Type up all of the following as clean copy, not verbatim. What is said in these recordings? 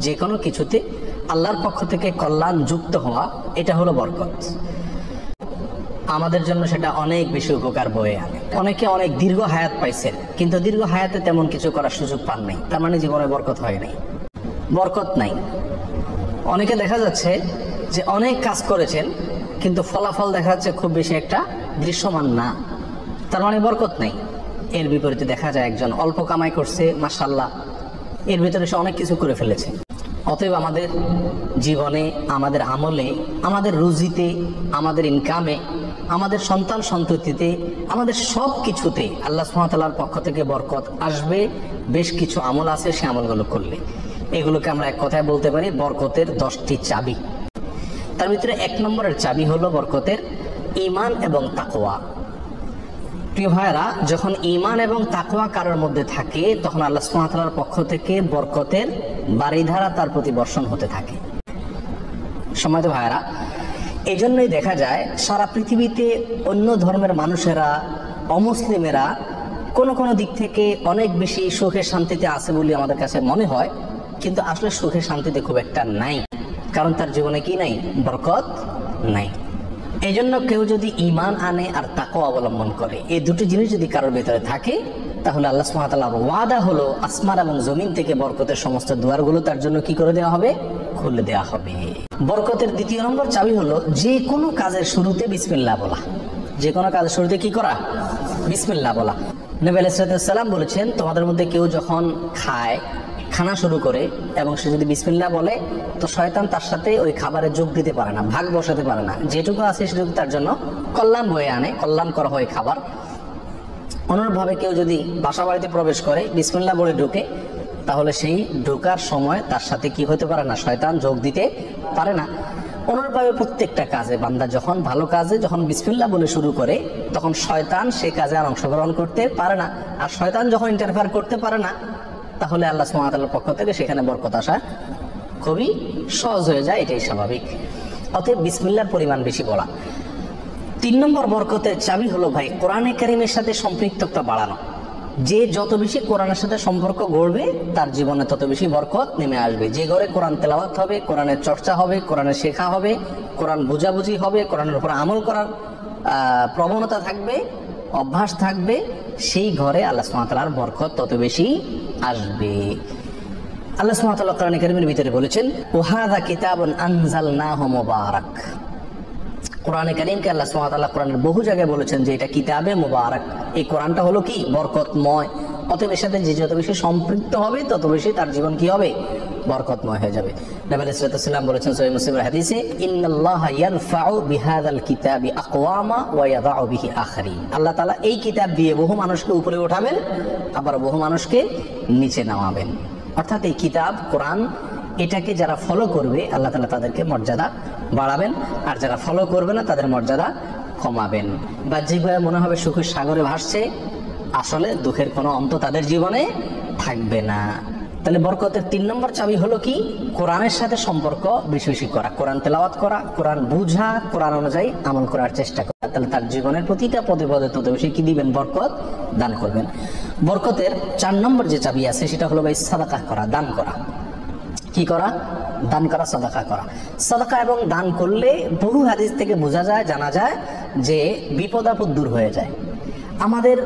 যে কোনো কিছুতে আল্লাহর পক্ষ থেকে কল্যাণ যুক্ত হওয়া, এটা হলো বরকত। আমাদের জন্য সেটা অনেক বেশি উপকার বয়ে আনে। অনেকে অনেক দীর্ঘ হায়াত পাইছেন, কিন্তু দীর্ঘ হায়াতে তেমন কিছু করার সুযোগ পান নাই, তার মানে জীবনে বরকত হয় নাই, বরকত নাই। অনেকে দেখা যাচ্ছে যে অনেক কাজ করেছেন, কিন্তু ফলাফল দেখা যাচ্ছে খুব বেশি একটা দৃশ্যমান না, তার মানে বরকত নাই। এর বিপরীতে দেখা যায় একজন অল্প কামাই করছে, মাশাআল্লাহ, এর ভিতরে সে অনেক কিছু করে ফেলেছে। অতএব আমাদের জীবনে, আমাদের আমলে, আমাদের রুজিতে, আমাদের ইনকামে, আমাদের সন্তান সন্ততিতে, আমাদের সব কিছুতে আল্লাহ সুবহানাহু ওয়া তাআলার পক্ষ থেকে বরকত আসবে। বেশ কিছু আমল আছে, সে আমলগুলো করলে এগুলোকে আমরা এক কথায় বলতে পারি বরকতের 10টি চাবি। তার ভিতরে 1 নম্বরের চাবি হলো বরকতের ঈমান এবং তাকওয়া। প্রিয় ভাইরা, যখন ঈমান এবং তাকওয়া কারোর মধ্যে থাকে, তখন আল্লাহ সুবহানাহু ওয়া তাআলার পক্ষ থেকে বরকতের বারিধারা তার প্রতি বর্ষণ হতে থাকে। সম্মানিত ভাইরা, এই জন্যই দেখা যায় সারা পৃথিবীতে অন্য ধর্মের মানুষেরা, অমুসলিমেরা কোনো কোনো দিক থেকে অনেক বেশি সুখে শান্তিতে আছে বলে আমাদের কাছে মনে হয়, কিন্তু আসলে সুখে শান্তিতে খুব একটা নাই, কারণ তার জীবনে কি নাই? বরকত নাই। এই জন্য কেউ যদি ঈমান আনে আর তাকওয়া অবলম্বন করে, এই দুটি জিনিস যদি কারোর ভেতরে থাকে, তাহলে আল্লাহ সুবহানাহু ওয়া তাআলার ওয়াদা হলো আসমান এবং জমিন থেকে বরকতের সমস্ত দুয়ারগুলো তার জন্য কি করে দেওয়া হবে? খুলে দেওয়া হবে। বরকতের 2 নম্বর চাবি হলো যে কোনো কাজের শুরুতে বিসমিল্লাহ বলা। যে কোনো কাজের শুরুতে কি করা? বিসমিল্লাহ বলা। নবী আলাইহিস সালাম বলেছেন, তোমাদের মধ্যে কেউ যখন খানা শুরু করে এবং সে যদি বিসমিল্লাহ বলে, তো শয়তান তার সাথে ওই খাবারে যোগ দিতে পারে না, ভাগ বসাতে পারে না। যেটুকু আছে সেটুকু তার জন্য কল্যাণ বয়ে আনে, কল্যাণ করা হয় খাবার। অনুরূপভাবে কেউ যদি বাসা বাড়িতে প্রবেশ করে, বিসমিল্লাহ বলে ঢুকে, তাহলে সেই ঢোকার সময় তার সাথে কি হতে পারে না? শয়তান যোগ দিতে পারে না। অনুরূপভাবে প্রত্যেকটা কাজে বান্দা যখন ভালো কাজে যখন বিসমিল্লাহ বলে শুরু করে, তখন শয়তান সে কাজে আর অংশগ্রহণ করতে পারে না। আর শয়তান যখন ইন্টারফেয়ার করতে পারে না, তাহলে আল্লাহ সুবহানাহু ওয়া তাআলার পক্ষ থেকে সেখানে বরকত আসা খুবই সহজ হয়ে যায়, এটাই স্বাভাবিক। অতএব বিসমিল্লাহর পরিমাণ বেশি বলা। 3 নম্বর বরকতের চাবি হলো ভাই কোরআনে কারীমের সাথে সম্পৃক্ততা বাড়ানো। যে যত বেশি কোরআনের সাথে সম্পর্ক গড়বে, তার জীবনে তত বেশি বরকত নেমে আসবে। যে ঘরে কোরআন তেলাওয়াত হবে, কোরআনের চর্চা হবে, কোরআনের শেখা হবে, কোরআন বুঝাবুঝি হবে, কোরআনের উপর আমল করার প্রবণতা থাকবে, অভ্যাস থাকবে, সেই ঘরে আল্লাহ সুবহানাহু ওয়া তাআলার বরকত তত বেশি আসবে। আল্লাহ সুবহানাহু ওয়া তাআলা কোরআনে কারীমের ভিতরে বলেছেন, ওয়াহাযা কিতাবুন আনজালনাহু মুবারাক। কোরআনে কারীমকে আল্লাহ সুবহানাহু ওয়া তাআলা কোরআনের বহু জায়গায় বলেছেন যে এটা কিতাবে মুবারাক। এই কোরআনটা হলো কি? বরকতময়। অতএব এর সাথে যে যত বেশি সম্পৃক্ত হবে, তত বেশি তার জীবন কি হবে? বরকতময় হয়ে যাবে। নবী আলাইহিস সালাম বলেছেন সহিহ মুসলিমের হাদিসে, ইন্নাল্লাহা ইয়ারফাউ বিহাযাল কিতাবি আকওয়ামা ওয়া ইয়াদাউ বিহি আখারিন। আল্লাহ তাআলা এই কিতাব দিয়ে বহু মানুষকে উপরে উঠাবেন, আবার বহু মানুষকে নিচে নামাবেন। অর্থাৎ এই কিতাব কোরআন, এটাকে যারা ফলো করবে আল্লাহ তাআলা তাদেরকে মর্যাদা বাড়াবেন, আর যারা ফলো করবে না তাদের মর্যাদা কমাবেন। বাহ্যিকভাবে মনে হবে সুখের সাগরে ভাসছে, আসলে দুঃখের কোনো অন্ত তাদের জীবনে থাকবে না। তাহলে বরকতের 3 নম্বর চাবি হলো কি? কোরআনের সাথে সম্পর্ক বেশি বেশি করা, কোরআন তেলাওয়াত করা, কোরআন বুঝা, কোরআন অনুযায়ী আমল করার চেষ্টা করা। তাহলে তার জীবনের প্রতিটা পদে পদে তত বেশি কি দিবেন? বরকত দান করবেন। বরকতের 4 নম্বর যে চাবি আছে সেটা হলো ভাই সাদাকা করা, দান করা। কি করা? দান করা, সাদাকা করা। সাদাকা এবং দান করলে বহু হাদিস থেকে বোঝা যায়, জানা যায় যে বিপদ আপদ দূর হয়ে যায়। আমাদের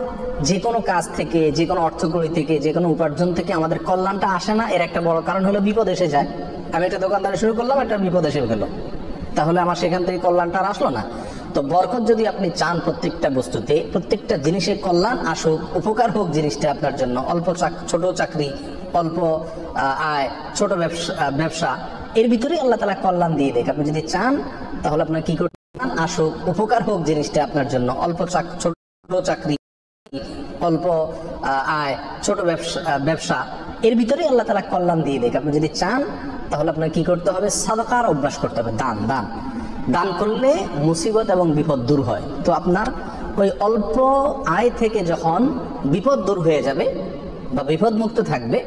যে কোনো কাজ থেকে, যে কোনো অর্থকড়ি থেকে, যে কোনো উপার্জন থেকে আমাদের কল্যাণটা আসে না, এর একটা বড় কারণ হলো বিপদ এসে যায়। আমি একটা দোকানদারি শুরু করলাম, একটা বিপদ এসে গেল, তাহলে আমার সেখান থেকে কল্যাণটা আর আসলো না। তো বরকত যদি আপনি চান প্রত্যেকটা বস্তুতে, প্রত্যেকটা জিনিসের কল্যাণ আসুক, উপকার হোক জিনিসটা আপনার জন্য, অল্প ছোট চাকরি, অল্প আয়, ছোট ব্যবসা, এর ভিতরেই আল্লাহ তাআলা কল্যাণ দিয়ে দেখ। আপনি যদি চান তাহলে আপনার কি করতে হবে? আসুক, উপকার হোক জিনিসটা আপনার জন্য, অল্প ছোট চাকরি, অল্প আয়, ছোট ব্যবসা, এর ভিতরেই আল্লাহ তাআলা কল্যাণ দিয়ে দেখ। আপনি যদি চান তাহলে আপনার কি করতে হবে? সাদাকার অভ্যাস করতে হবে। দান করলে মুসিবত এবং বিপদ দূর হয়। তো আপনার ওই অল্প আয় থেকে যখন বিপদ দূর হয়ে যাবে বা বিপদ মুক্ত থাকবে,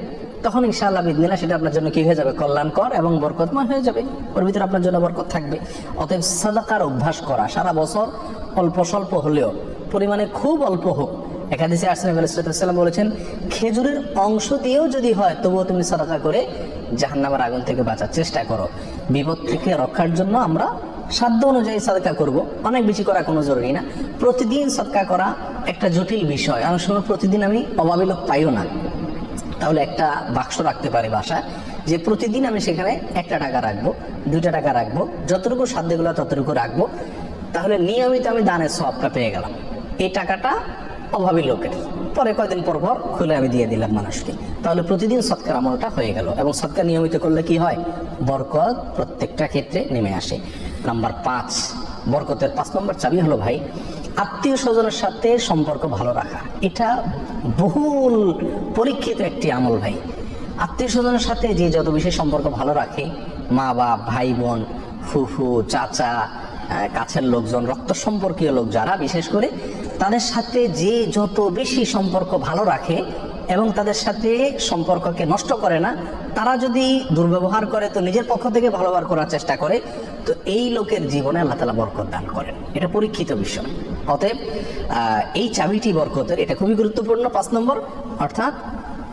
তখন ইনশাআল্লাহ বিদিনিল্লাহ সেটা আপনার জন্য কি হয়ে যাবে? কল্যাণকর এবং বরকতময় হয়ে যাবে। ওর ভিতরে আপনার জন্য বরকত থাকবে। অতএব সাদাকার অভ্যাস করা, সারা বছর অল্প স্বল্প হলেও, পরিমাণে খুব অল্প হোক। এক হাদিসে আসছে নবী আলাইহিস সালাম বলেছেন, খেজুরের অংশ দিয়েও যদি হয় তবুও তুমি সাদাকা করে জাহান্নামের আগুন থেকে বাঁচার চেষ্টা করো। বিপদ থেকে রক্ষার জন্য আমরা সাধ্য অনুযায়ী সাদকা করব, অনেক বেশি করা কোনো জরুরি না। প্রতিদিন সাদকা করা একটা জটিল বিষয়, অনেক সময় প্রতিদিন আমি অভাবী লোক পাইও না, তাহলে একটা বাক্স রাখতে পারি বাসায়, যে প্রতিদিন আমি সেখানে 1 টাকা রাখবো, 2 টাকা রাখবো, যতটুকু সাধ্যগুলো ততটুকু রাখবো, তাহলে নিয়মিত আমি দানের সওয়াবটা পেয়ে গেলাম। এই টাকাটা অভাবী লোকের, পরে কয়দিন পর পর খুলে আমি দিয়ে দিলাম মানুষকে, তাহলে প্রতিদিন সৎকার আমলটা হয়ে গেল। এবং সৎকার নিয়মিত করলে কি হয়? বরকত প্রত্যেকটা ক্ষেত্রে নেমে আসে। নাম্বার 5, বরকতের 5 নম্বর চাবি হলো ভাই আত্মীয় স্বজনের সাথে সম্পর্ক ভালো রাখা। এটা বহুল পরীক্ষিত একটি আমল ভাই। আত্মীয় স্বজনের সাথে যে যত বেশি সম্পর্ক ভালো রাখে, মা বাপ, ভাই বোন, ফুফু, চাচা, কাছের লোকজন, রক্ত সম্পর্কীয় লোক যারা, বিশেষ করে তাদের সাথে যে যত বেশি সম্পর্ক ভালো রাখে এবং তাদের সাথে সম্পর্ককে নষ্ট করে না, তারা যদি দুর্ব্যবহার করে তো নিজের পক্ষ থেকে ভালো ব্যবহার করার চেষ্টা করে, তো এই লোকের জীবনে আল্লাহ তাআলা বরকত দান করেন। এটা পরীক্ষিত বিষয়। অতএব এই চাবিটি বরকতের, এটা খুবই গুরুত্বপূর্ণ। 5 নম্বর, অর্থাৎ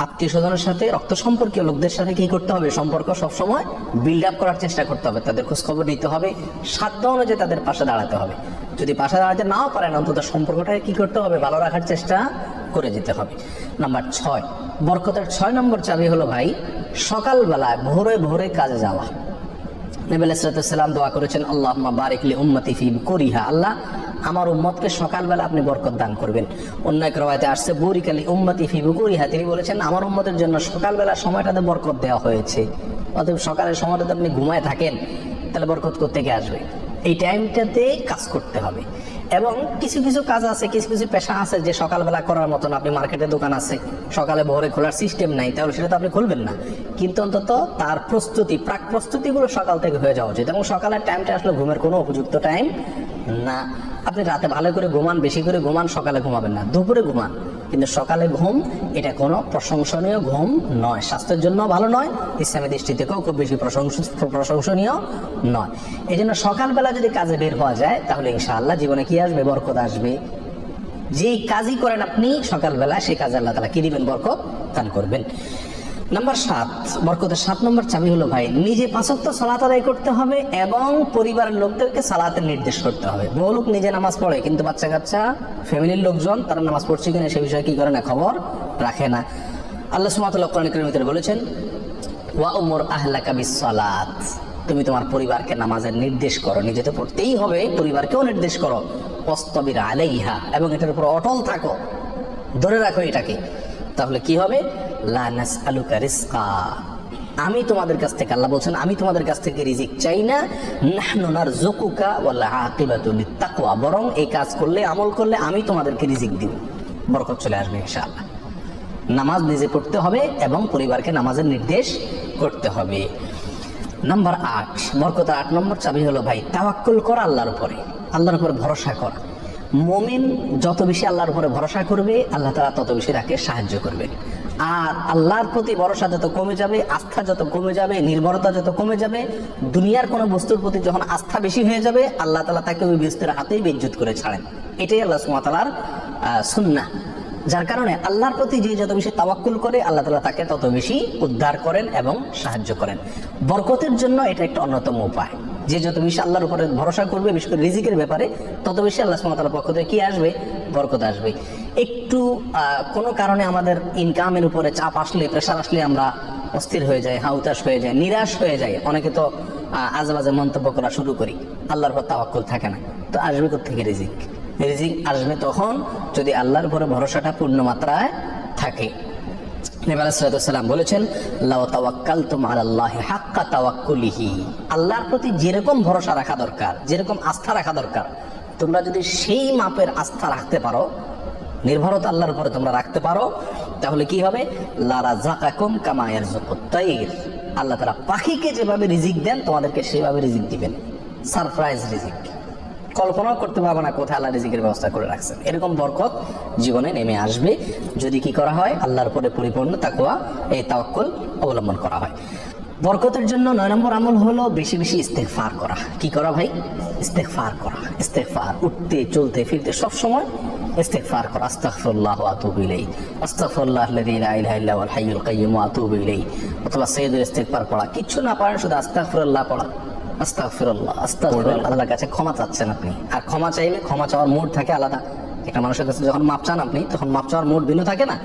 আত্মীয় স্বজনের সাথে, রক্ত সম্পর্কীয় লোকদের সাথে কি করতে হবে? সম্পর্ক সবসময় বিল্ড আপ করার চেষ্টা করতে হবে, তাদের খোঁজ খবর নিতে হবে, সাধ্য অনুযায়ী তাদের পাশে দাঁড়াতে হবে। যদি পাশে দাঁড়াতে নাও পারেন, অন্তত সম্পর্কটাকে কি করতে হবে? ভালো রাখার চেষ্টা করে যেতে হবে। নাম্বার 6, বরকতের 6 নম্বর চাবি হলো ভাই সকালবেলায় ভোরে ভোরে কাজে যাওয়া। নবী আলাইহিস সালাম দোয়া করেছেন, আল্লাহুম্মা বারিক লি উম্মতি ফি বুকুরিহা, আল্লাহ আমার উম্মতকে সকালবেলা আপনি বরকত দান করবেন। অন্য এক রওয়ায়াতে আসছে বুরিকা লি উম্মতি ফি বুকুরিহা, তিনি বলেছেন আমার উম্মতের জন্য সকালবেলা সময়টাতে বরকত দেওয়া হয়েছে। অতএব সকালের সময়টাতে আপনি ঘুমায় থাকেন, তাহলে বরকত করতে গিয়ে আসবে। এই টাইমটাতে কাজ করতে হবে। এবং কিছু কিছু কাজ আছে, কিছু কিছু পেশা আছে যে সকালবেলা করার মতন, আপনি মার্কেটে দোকান আছে, সকালে ভোরে খোলার সিস্টেম নাই, তাহলে সেটা তো আপনি খুলবেন না, কিন্তু অন্তত তার প্রস্তুতি, প্রাক প্রস্তুতিগুলো সকাল থেকে হয়ে যাওয়া উচিত। এবং সকালের টাইমটা আসলে ঘুমের কোনো উপযুক্ত টাইম না। আপনি রাতে ভালো করে ঘুমান, বেশি করে ঘুমান, সকালে ঘুমাবেন না, দুপুরে ঘুমান, কিন্তু সকালে ঘুম এটা কোনো প্রশংসনীয় ঘুম নয়, স্বাস্থ্যের জন্য ভালো নয়, ইসলামী দৃষ্টি থেকেও খুব বেশি প্রশংসনীয় নয়। এই জন্য সকালবেলা যদি কাজে বের হওয়া যায়, তাহলে ইনশাআল্লাহ জীবনে কি আসবে? বরকত আসবে। যেই কাজই করেন আপনি সকালবেলা, সেই কাজে আল্লাহ তাআলা কি দিবেন? বরকত দান করবেন। নাম্বার 7, বরকতের 7 নম্বর চাবি হলো ভাই নিজে 5 ওয়াক্ত সালাত আদায় করতে হবে এবং পরিবারের লোকদেরকে সালাতের নির্দেশ করতে হবে। বহু লোক নিজে নামাজ পড়ে, কিন্তু বাচ্চা কাচ্চা, ফ্যামিলির লোকজন তারা নামাজ পড়ছে কিনা সে বিষয়ে কি করে না? খবর রাখে না। আল্লাহ সুবহানাহু ওয়া তাআলা কোরআন কারীমের ভিতরে বলেছেন, ওয়া উমুর আহলাকা বিস-সালাত, তুমি তোমার পরিবারকে নামাজের নির্দেশ করো। নিজে তো পড়তেই হবে, পরিবারকেও নির্দেশ করো। ওয়াসতাবির আলাইহা, এবং এটার উপর অটল থাকো, ধরে রাখো এটাকে। তাহলে কি হবে? লা নাসআলুকা রিজকা, আমি তোমাদের কাছ থেকে, আল্লাহ বলছেন আমি তোমাদের কাছ থেকে রিজিক চাই না, নাহনু নারযুকুকা ওয়াল আকিবাতু লিত-তাকওয়া, বরং এই কাজ করলে, আমল করলে আমি তোমাদেরকে রিজিক দিব, বরকত চলে আসবে ইনশাআল্লাহ। নামাজ নিজে পড়তে হবে এবং পরিবারকে নামাজের নির্দেশ করতে হবে। নাম্বার 8, বরকতের 8 নম্বর চাবি হলো ভাই তাওয়াক্কুল করা, আল্লাহর উপরে, আল্লাহর উপরে ভরসা করা। মুমিন যত বেশি আল্লাহর উপরে ভরসা করবে, আল্লাহ তাআলা তত বেশি তাকে সাহায্য করবে। আর আল্লাহর প্রতি ভরসা যত কমে যাবে, আস্থা যত কমে যাবে, নির্ভরতা যত কমে যাবে, দুনিয়ার কোনো বস্তুর প্রতি যখন আস্থা বেশি হয়ে যাবে, আল্লাহ তাআলা তাকে ওই বস্তুর হাতেই বেইজ্জত করে ছাড়েন। এটাই আল্লাহ সুবহানাহু ওয়া তাআলার সুন্নাহ। যার কারণে আল্লাহর প্রতি যে যত বেশি তাওয়াক্কুল করে, আল্লাহ তাআলা তাকে তত বেশি উদ্ধার করেন এবং সাহায্য করেন। বরকতের জন্য এটা একটা অন্যতম উপায়। যে যত বেশি আল্লাহর উপরে ভরসা করবে, বিশেষ করে রিজিকের ব্যাপারে, তত বেশি আল্লাহ সুবহানাহু ওয়া তাআলার পক্ষ থেকে কি আসবে? বরকত আসবে। একটু কোনো কারণে আমাদের ইনকামের উপরে চাপ আসলে, প্রেশার আসলে আমরা অস্থির হয়ে যাই, হাউতাশ হয়ে যায়, নিরাশ হয়ে যায়। অনেকে তো আজেবাজে মন্তব্য করা শুরু করি, আল্লাহর উপর তাওয়াক্কুল থাকে না। তো আসবে কোত্থেকে রিজিক? রিজিক আসবে তখন যদি আল্লাহর উপরে ভরসাটা পূর্ণ মাত্রায় থাকে। নবী আলাইহিস সালাম বলেছেন, লাউ তাওয়াক্কালতুম আলাল্লাহি হাক্কা তাওয়াক্কুলিহি, আল্লাহর প্রতি যেরকম ভরসা রাখা দরকার, যেরকম আস্থা রাখা দরকার, তোমরা যদি সেই মাপের আস্থা রাখতে পারো, নির্ভরতা আল্লাহর উপরে তোমরা রাখতে পারো, তাহলে কি হবে? লা রাযাকাকুম কামা ইয়ারযুকুত তাইর, আল্লাহ তাআলা পাখিকে যেভাবে রিজিক দেন, তোমাদেরকে সেভাবে রিজিক দিবেন। সারপ্রাইজ রিজিক, কল্পনাও করতে পারবে না কোথায় আল্লাহ রিজিকের ব্যবস্থা করে রাখছেন। এরকম বরকত জীবনে নেমে আসবে যদি কি করা হয়? আল্লাহর উপরে পরিপূর্ণ তাকওয়া, এই তাওয়াক্কুল অবলম্বন করা হয়। বরকতের জন্য 9 নম্বর আমল হলো বেশি বেশি ইস্তেগফার করা। কি করা ভাই? ইস্তেগফার করা। ইস্তেগফার, উঠতে চলতে ফিরতে সব সময় ইস্তিগফার কর, আস্তাগফিরুল্লাহ ওয়া আতুবু ইলাইহি, আস্তাগফিরুল্লাহাল্লাযী লা ইলাহা ইল্লা হুয়াল হাইয়ুল কাইয়্যুম ওয়া আতুবু ইলাইহি, অথবা সাইয়্যিদুল ইস্তিগফার পড়া। কিছু না পারেন শুধু আস্তাগফিরুল্লাহ পড়া, আস্তাগফিরুল্লাহ আস্তাগফিরুল্লাহ। আল্লাহর কাছে ক্ষমা চাচ্ছেন আপনি। আর ক্ষমা চাইলে ক্ষমা চাওয়ার মুড থাকে আলাদা। একটা মানুষের কাছে যখন মাপ চান আপনি, তখন মাপ চাওয়ার মুড ভিন্ন থাকে না।